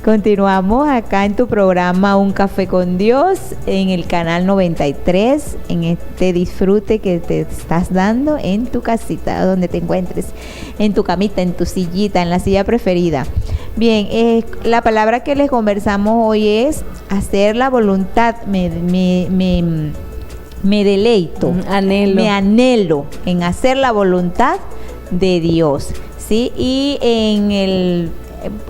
Continuamos acá en tu programa Un Café con Dios en el canal 93, en este disfrute que te estás dando en tu casita, donde te encuentres, en tu camita, en tu sillita, en la silla preferida. Bien, la palabra que les conversamos hoy es hacer la voluntad. Me deleito, me anhelo en hacer la voluntad de Dios, ¿sí? Y en el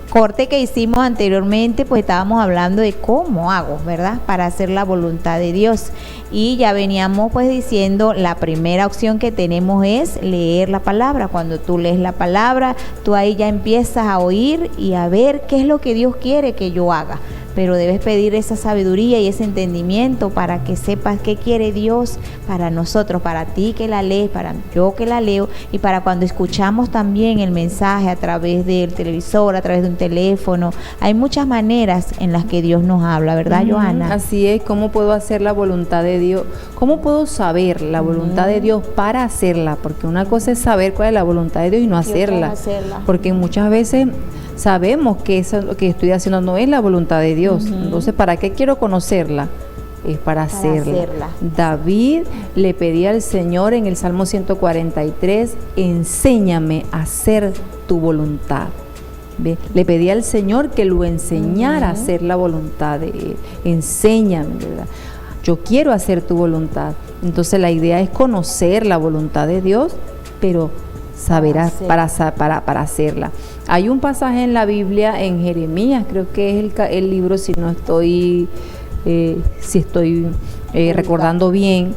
corte que hicimos anteriormente, pues estábamos hablando de cómo hago, ¿verdad? Para hacer la voluntad de Dios. Y ya veníamos pues diciendo, la primera opción que tenemos es leer la palabra. Cuando tú lees la palabra, tú ahí ya empiezas a oír y a ver qué es lo que Dios quiere que yo haga. Pero debes pedir esa sabiduría y ese entendimiento para que sepas qué quiere Dios para nosotros, para ti que la lees, para yo que la leo, y para cuando escuchamos también el mensaje a través del televisor, a través de un teléfono. Hay muchas maneras en las que Dios nos habla, ¿verdad, Johanna? Así es. ¿Cómo puedo hacer la voluntad de Dios? ¿Cómo puedo saber la voluntad de Dios para hacerla? Porque una cosa es saber cuál es la voluntad de Dios y no hacerla. Porque muchas veces sabemos que eso lo que estoy haciendo no es la voluntad de Dios. Entonces, ¿para qué quiero conocerla? Es para hacerla. David le pedía al Señor en el Salmo 143, enséñame a hacer tu voluntad. ¿Ve? Le pedía al Señor que lo enseñara a hacer la voluntad de Él. Enséñame, ¿verdad? Yo quiero hacer tu voluntad. Entonces la idea es conocer la voluntad de Dios, pero saber para hacerla. Hay un pasaje en la Biblia, en Jeremías, creo que es el libro, si estoy recordando bien.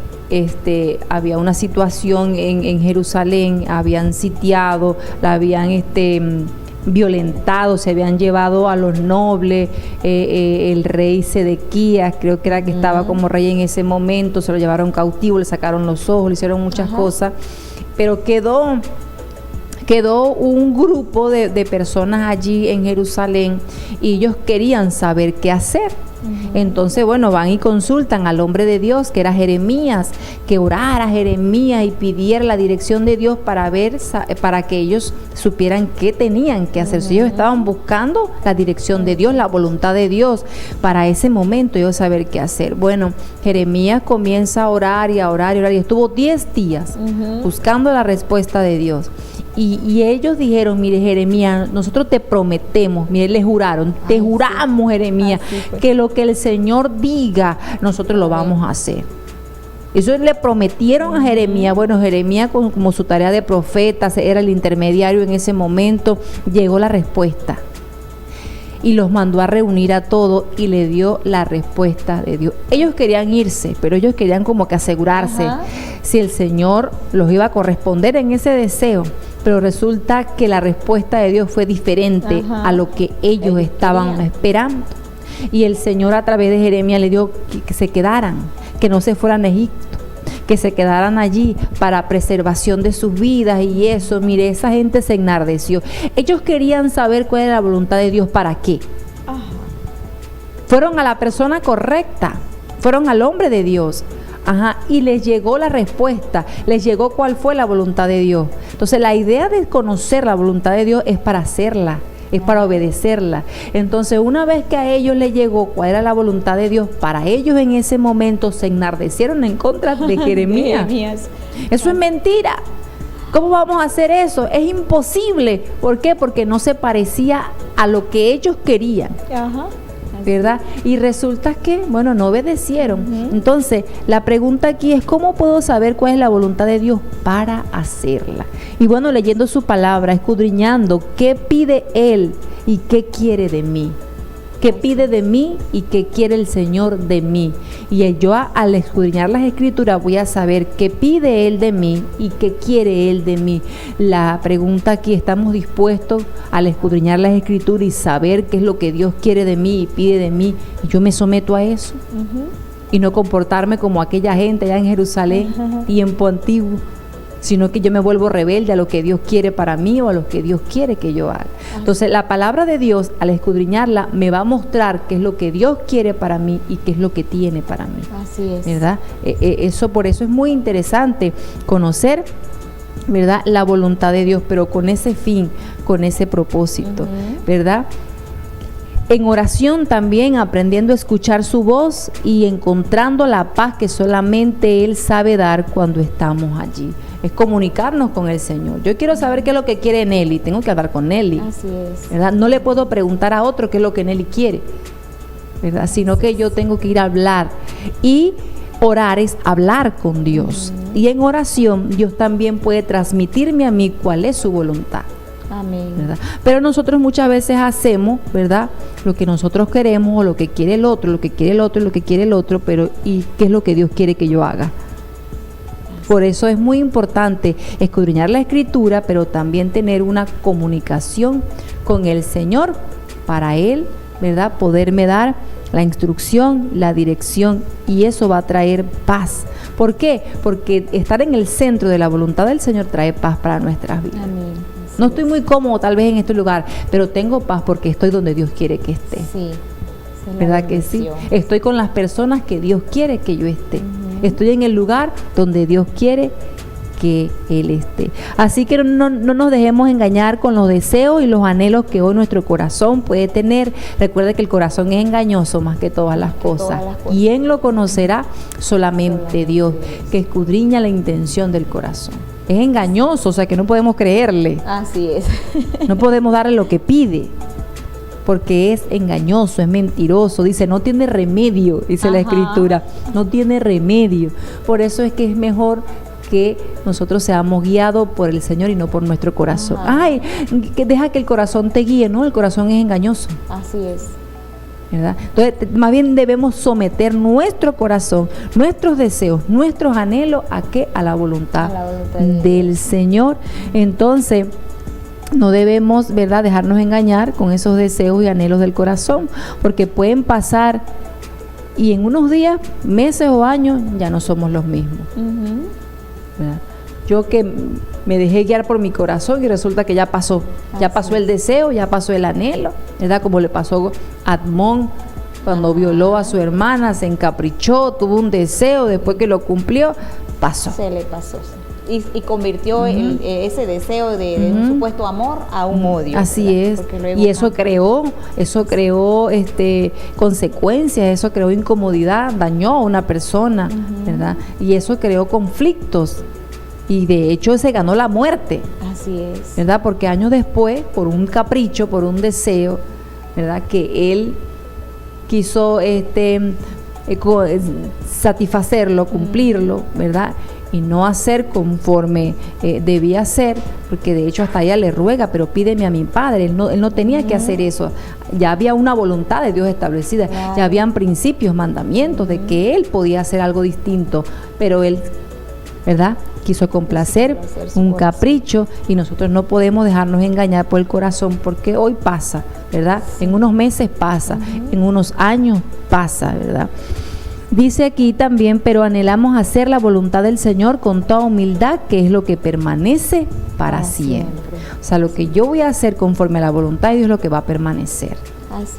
Había una situación en Jerusalén, habían sitiado, la habían violentado, se habían llevado a los nobles, el rey Sedequías, creo que era que estaba como rey en ese momento, se lo llevaron cautivo, le sacaron los ojos, le hicieron muchas cosas, pero quedó un grupo de personas allí en Jerusalén y ellos querían saber qué hacer. Entonces, bueno, van y consultan al hombre de Dios, que era Jeremías, que orara Jeremías y pidiera la dirección de Dios para que ellos supieran qué tenían que hacer. Si ellos estaban buscando la dirección de Dios, la voluntad de Dios para ese momento, ellos saber qué hacer. Bueno, Jeremías comienza a orar y a orar y a orar y estuvo 10 días buscando la respuesta de Dios. Y ellos dijeron, mire Jeremías, nosotros te prometemos, mire, le juraron, te juramos Jeremías, que lo que el Señor diga, nosotros lo vamos a hacer. Eso le prometieron a Jeremías. Bueno, Jeremías como su tarea de profeta, era el intermediario en ese momento, llegó la respuesta. Y los mandó a reunir a todos y le dio la respuesta de Dios. Ellos querían irse, pero ellos querían como que asegurarse si el Señor los iba a corresponder en ese deseo. Pero resulta que la respuesta de Dios fue diferente a lo que ellos estaban esperando. Y el Señor a través de Jeremías le dio que se quedaran, que no se fueran a Egipto, que se quedaran allí para preservación de sus vidas y eso. Mire, esa gente se enardeció. Ellos querían saber cuál era la voluntad de Dios, ¿para qué? Fueron a la persona correcta, fueron al hombre de Dios. Y les llegó la respuesta, les llegó cuál fue la voluntad de Dios. Entonces la idea de conocer la voluntad de Dios es para hacerla, es para obedecerla. Entonces una vez que a ellos les llegó cuál era la voluntad de Dios, para ellos en ese momento se enardecieron en contra de Jeremías. Eso es mentira. ¿Cómo vamos a hacer eso? Es imposible. ¿Por qué? Porque no se parecía a lo que ellos querían. ¿Verdad? Y resulta que, bueno, no obedecieron. Entonces, la pregunta aquí es, ¿cómo puedo saber cuál es la voluntad de Dios para hacerla? Y bueno, leyendo su palabra, escudriñando qué pide Él y qué quiere de mí. ¿Qué pide de mí y qué quiere el Señor de mí? Y yo al escudriñar las Escrituras voy a saber qué pide Él de mí y qué quiere Él de mí. La pregunta aquí, ¿estamos dispuestos al escudriñar las Escrituras y saber qué es lo que Dios quiere de mí y pide de mí? Y yo me someto a eso. Y no comportarme como aquella gente allá en Jerusalén, tiempo antiguo, sino que yo me vuelvo rebelde a lo que Dios quiere para mí o a lo que Dios quiere que yo haga. Entonces la palabra de Dios, al escudriñarla, me va a mostrar qué es lo que Dios quiere para mí y qué es lo que tiene para mí. Así es. ¿Verdad? Por eso es muy interesante conocer, ¿verdad?, la voluntad de Dios, pero con ese fin, con ese propósito, ¿verdad? En oración también aprendiendo a escuchar su voz y encontrando la paz que solamente Él sabe dar cuando estamos allí. Es comunicarnos con el Señor. Yo quiero saber qué es lo que quiere Nelly, tengo que hablar con Nelly. Así es. ¿Verdad? No le puedo preguntar a otro qué es lo que Nelly quiere, ¿verdad? Sino que yo tengo que ir a hablar. Y orar es hablar con Dios. Y en oración Dios también puede transmitirme a mí cuál es su voluntad. Amén. ¿Verdad? Pero nosotros muchas veces hacemos, ¿verdad?, lo que nosotros queremos o lo que quiere el otro, lo que quiere el otro, lo que quiere el otro, pero ¿y qué es lo que Dios quiere que yo haga? Por eso es muy importante escudriñar la Escritura, pero también tener una comunicación con el Señor para Él, ¿verdad?, poderme dar la instrucción, la dirección, y eso va a traer paz. ¿Por qué? Porque estar en el centro de la voluntad del Señor trae paz para nuestras vidas. Amén. No estoy muy cómodo tal vez en este lugar, pero tengo paz porque estoy donde Dios quiere que esté. Sí. ¿Verdad que sí? Estoy con las personas que Dios quiere que yo esté. Estoy en el lugar donde Dios quiere que Él esté. Así que no nos dejemos engañar con los deseos y los anhelos que hoy nuestro corazón puede tener. Recuerde que el corazón es engañoso más que todas las cosas. ¿Quién lo conocerá? Solamente Dios, que escudriña la intención del corazón. Es engañoso, o sea que no podemos creerle. Así es. No podemos darle lo que pide, porque es engañoso, es mentiroso. Dice, no tiene remedio, dice la Escritura. No tiene remedio. Por eso es que es mejor que nosotros seamos guiados por el Señor y no por nuestro corazón. Ay, que deja que el corazón te guíe, ¿no? El corazón es engañoso. Así es. ¿Verdad? Entonces, más bien debemos someter nuestro corazón, nuestros deseos, nuestros anhelos a la voluntad del Señor. Entonces, no debemos, ¿verdad?, dejarnos engañar con esos deseos y anhelos del corazón, porque pueden pasar y en unos días, meses o años ya no somos los mismos. ¿Verdad? Yo que me dejé guiar por mi corazón y resulta que ya pasó el deseo, ya pasó el anhelo, ¿verdad? Como le pasó a Admón cuando violó a su hermana, se encaprichó, tuvo un deseo, después que lo cumplió, pasó. Se le pasó. Y convirtió ese deseo de un supuesto amor a un odio. Así ¿verdad? es. Y eso creó consecuencias, eso creó incomodidad, dañó a una persona, ¿verdad? Y eso creó conflictos. Y de hecho se ganó la muerte. Así es. ¿Verdad? Porque años después, por un capricho, por un deseo, ¿verdad?, que él quiso satisfacerlo, cumplirlo, ¿verdad?, y no hacer conforme debía hacer, porque de hecho hasta ella le ruega, pero pídeme a mi padre. Él no tenía que hacer eso. Ya había una voluntad de Dios establecida, ya habían principios, mandamientos de que él podía hacer algo distinto, pero él, ¿verdad?, quiso complacer un capricho, y nosotros no podemos dejarnos engañar por el corazón, porque hoy pasa, ¿verdad? En unos meses pasa, en unos años pasa, ¿verdad? Dice aquí también, pero anhelamos hacer la voluntad del Señor con toda humildad, que es lo que permanece para siempre. O sea, lo que yo voy a hacer conforme a la voluntad de Dios es lo que va a permanecer.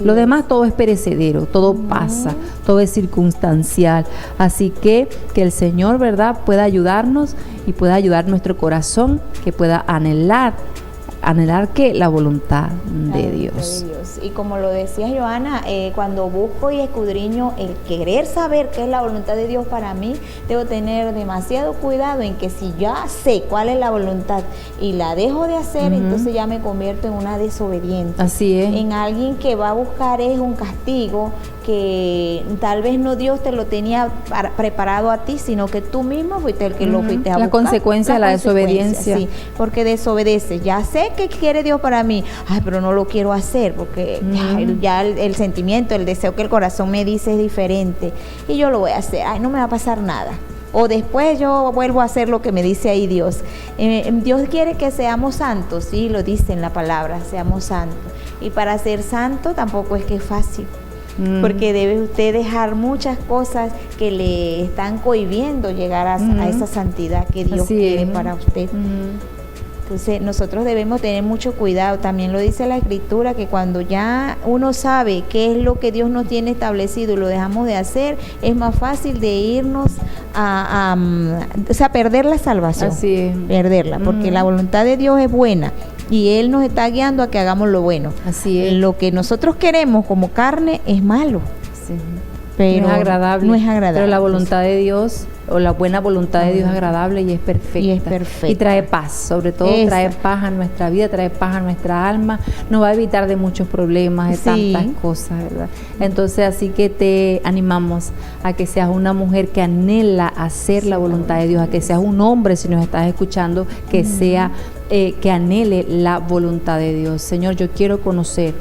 Lo demás todo es perecedero, todo pasa, todo es circunstancial. Así que el Señor, ¿verdad?, pueda ayudarnos y pueda ayudar nuestro corazón, que pueda anhelar que la voluntad de Dios. Y como lo decía Joana, cuando busco y escudriño el querer saber qué es la voluntad de Dios para mí, debo tener demasiado cuidado en que si ya sé cuál es la voluntad y la dejo de hacer, entonces ya me convierto en una desobediente. Así es. En alguien que va a buscar es un castigo que tal vez no Dios te lo tenía preparado a ti, sino que tú mismo fuiste el que lo fuiste a buscar. La consecuencia de la desobediencia. Sí, porque desobedeces. Ya sé qué quiere Dios para mí, pero no lo quiero hacer porque ya el sentimiento, el deseo que el corazón me dice es diferente y yo lo voy a hacer. No me va a pasar nada. O después yo vuelvo a hacer lo que me dice ahí Dios. Dios quiere que seamos santos, sí, lo dice en la palabra, seamos santos. Y para ser santo tampoco es que es fácil. Porque debe usted dejar muchas cosas que le están cohibiendo llegar a esa santidad que Dios quiere para usted. Entonces nosotros debemos tener mucho cuidado. También lo dice la Escritura, que cuando ya uno sabe qué es lo que Dios nos tiene establecido y lo dejamos de hacer, es más fácil de irnos a perder la salvación. Así es. Perderla, porque la voluntad de Dios es buena, y Él nos está guiando a que hagamos lo bueno. Así es. Lo que nosotros queremos como carne es malo. Sí. Pero no es agradable. No es agradable. Pero la voluntad de Dios, o la buena voluntad de Dios es agradable y es perfecta. Y es perfecta. Y trae paz, sobre todo trae paz a nuestra vida, trae paz a nuestra alma, nos va a evitar de muchos problemas, de tantas cosas, ¿verdad? Entonces, así que te animamos a que seas una mujer que anhela hacer la voluntad de Dios, a que seas un hombre, si nos estás escuchando, que sea, que anhele la voluntad de Dios. Señor, yo quiero conocer,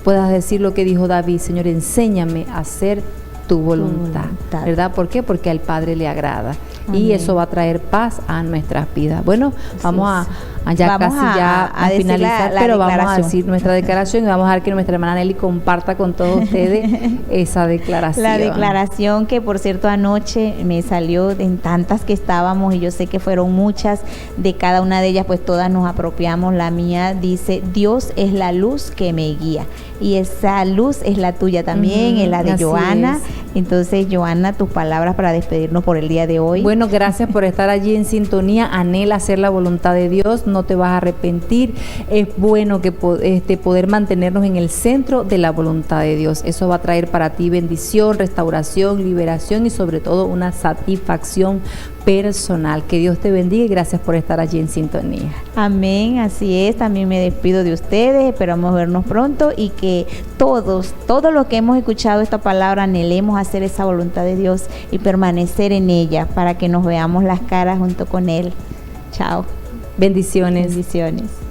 puedas decir lo que dijo David, Señor, enséñame a hacer tu voluntad, ¿verdad? ¿Por qué? Porque al Padre le agrada. Amén. Y eso va a traer paz a nuestras vidas. Bueno, vamos a finalizar, pero vamos a decir nuestra declaración y vamos a dejar que nuestra hermana Nelly comparta con todos ustedes esa declaración. La declaración que, por cierto, anoche me salió en tantas que estábamos, y yo sé que fueron muchas, de cada una de ellas, pues todas nos apropiamos. La mía dice: Dios es la luz que me guía, y esa luz es la tuya también, es la de Joana. Entonces, Joana, tus palabras para despedirnos por el día de hoy. Bueno, gracias por estar allí en sintonía. Anhela hacer la voluntad de Dios, no te vas a arrepentir. Es bueno que poder mantenernos en el centro de la voluntad de Dios. Eso va a traer para ti bendición, restauración, liberación y sobre todo una satisfacción personal. Que Dios te bendiga y gracias por estar allí en sintonía. Amén, así es. También me despido de ustedes, esperamos vernos pronto y que todos los que hemos escuchado esta palabra anhelemos hacer esa voluntad de Dios y permanecer en ella para que nos veamos las caras junto con Él. Chao. Bendiciones. Bendiciones.